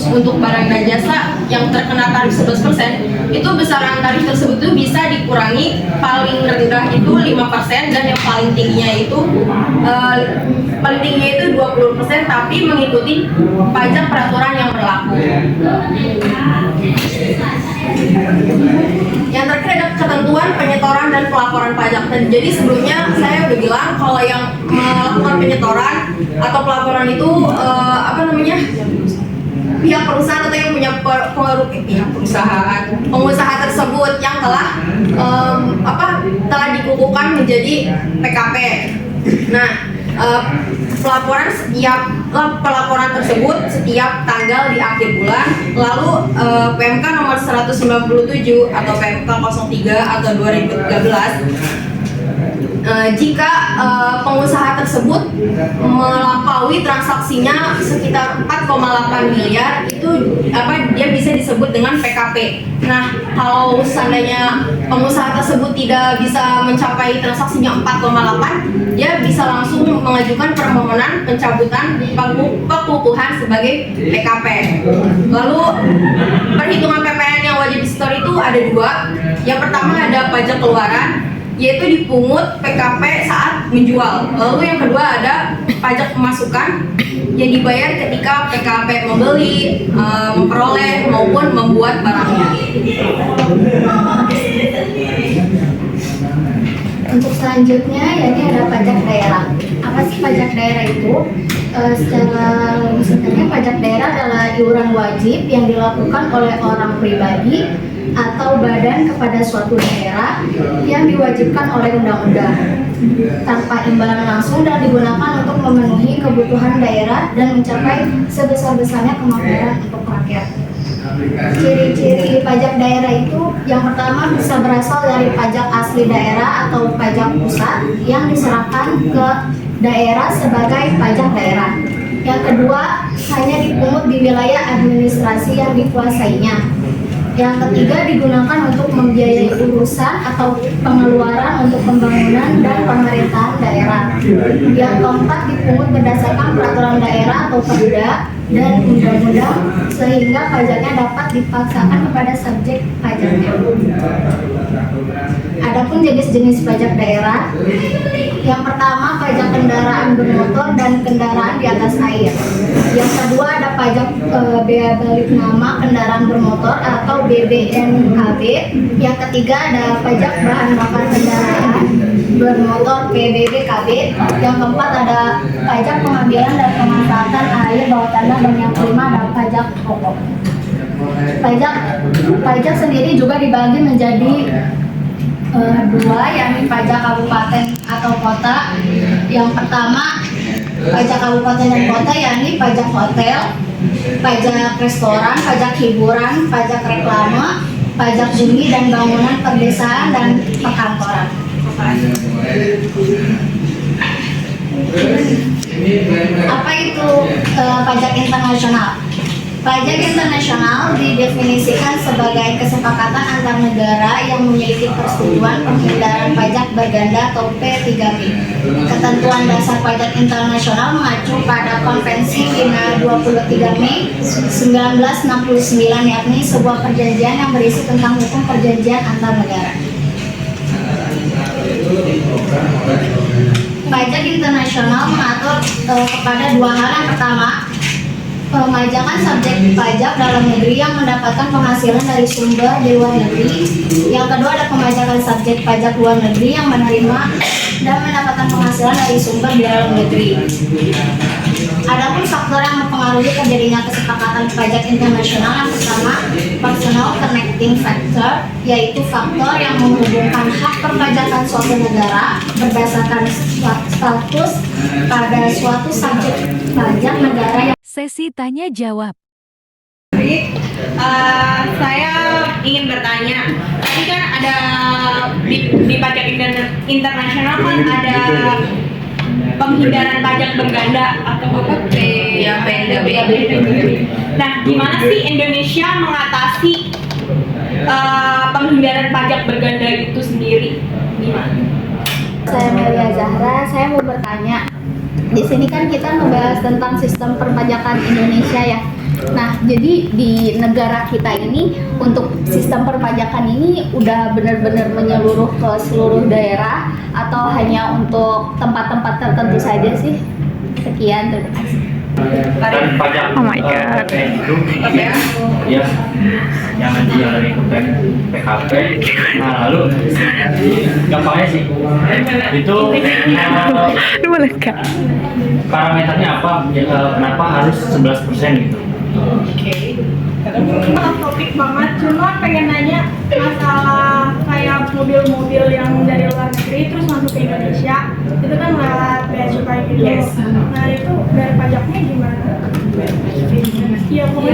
untuk barang dan jasa yang terkena tarif 11%, itu besaran tarif tersebut itu bisa dikurangi paling rendah itu 5% dan yang paling tingginya itu 20%, tapi mengikuti pajak peraturan yang berlaku. Yang terakhir ada ketentuan penyetoran dan pelaporan pajak. Dan jadi sebelumnya saya udah bilang kalau yang melakukan penyetoran atau pelaporan itu pihak perusahaan atau yang punya pengusaha tersebut yang telah dikukuhkan menjadi PKP. Nah, pelaporan tersebut setiap tanggal di akhir bulan. Lalu PMK nomor 197 atau PMK 03 atau 2013, jika pengusaha tersebut melampaui transaksinya sekitar 4,8 miliar, itu dia bisa disebut dengan PKP. Nah, kalau seandainya pengusaha tersebut tidak bisa mencapai transaksinya 4,8, dia bisa langsung mengajukan permohonan pencabutan pengukuhan sebagai PKP. Lalu perhitungan PPN yang wajib disetor itu ada dua. Yang pertama ada pajak keluaran, yaitu dipungut PKP saat menjual. Lalu yang kedua ada pajak pemasukan yang dibayar ketika PKP membeli, memperoleh maupun membuat barangnya. Untuk selanjutnya, yakni ada pajak daerah. Apa sih pajak daerah itu? Secara lebih singkatnya, pajak daerah adalah iuran wajib yang dilakukan oleh orang pribadi atau badan kepada suatu daerah yang diwajibkan oleh undang-undang tanpa imbalan langsung dan digunakan untuk memenuhi kebutuhan daerah dan mencapai sebesar-besarnya kemakmuran untuk rakyat. Ciri-ciri pajak daerah itu yang pertama bisa berasal dari pajak asli daerah atau pajak pusat yang diserahkan ke daerah sebagai pajak daerah. Yang kedua, hanya dipungut di wilayah administrasi yang dikuasainya. Yang ketiga, digunakan untuk membiayai urusan atau pengeluaran untuk pembangunan dan pemerintahan daerah. Yang keempat, dipungut berdasarkan peraturan daerah atau perda dan undang-undang sehingga pajaknya dapat dipaksakan kepada subjek pajaknya. Adapun jenis-jenis pajak daerah, yang pertama pajak kendaraan bermotor dan kendaraan di atas air. Yang kedua ada pajak bea balik nama kendaraan bermotor atau BBNKB. Yang ketiga ada pajak bahan bakar kendaraan bermotor PBBKB. Yang keempat ada pajak pengambilan dan pemanfaatan air bawah tanah, dan yang kelima ada pajak pokok. Pajak sendiri juga dibagi menjadi dua, yakni pajak kabupaten atau kota. Yang pertama pajak kabupaten dan kota yakni pajak hotel, pajak restoran, pajak hiburan, pajak reklame, pajak bumi dan bangunan perdesaan dan perkantoran. Apa itu pajak internasional? Pajak internasional didefinisikan sebagai kesepakatan antar negara yang memiliki persetujuan penghindaran pajak berganda atau P3P. Ketentuan dasar pajak internasional mengacu pada Konvensi Wina 23 Mei 1969, yakni sebuah perjanjian yang berisi tentang hukum perjanjian antar negara. Pajak internasional mengatur kepada dua hal. Yang pertama, pemajakan subjek pajak dalam negeri yang mendapatkan penghasilan dari sumber di luar negeri. Yang kedua ada pemajakan subjek pajak luar negeri yang menerima dan mendapatkan penghasilan dari sumber di dalam negeri. Adapun faktor yang mempengaruhi terjadinya kesepakatan pajak internasional, yang pertama personal connecting factor, yaitu faktor yang menghubungkan hak perpajakan suatu negara berdasarkan status pada suatu subjek pajak negara yang Sesi tanya jawab. Saya ingin bertanya, tadi kan ada di pajak internasional kan ada penghindaran pajak berganda atau apa PNBP. Nah, gimana sih Indonesia mengatasi penghindaran pajak berganda itu sendiri? Gimana? Saya Melia Zahra, saya mau bertanya. Di sini kan kita membahas tentang sistem perpajakan Indonesia ya. Nah, jadi di negara kita ini untuk sistem perpajakan ini udah benar-benar menyeluruh ke seluruh daerah atau hanya untuk tempat-tempat tertentu saja sih? Sekian, terima kasih. Dan pajak Oh my God. itu ya yang nanti dari PKP. Nah lalu gampangnya sih itu Lu boleh Kak? parameternya apa? Kenapa harus 11% gitu? Topik banget, cuma pengen nanya masalah kayak mobil-mobil yang dari luar negeri terus masuk ke Indonesia itu kan lewat bea cukai gitu. Nah itu dari pajaknya gimana? Ya pokoknya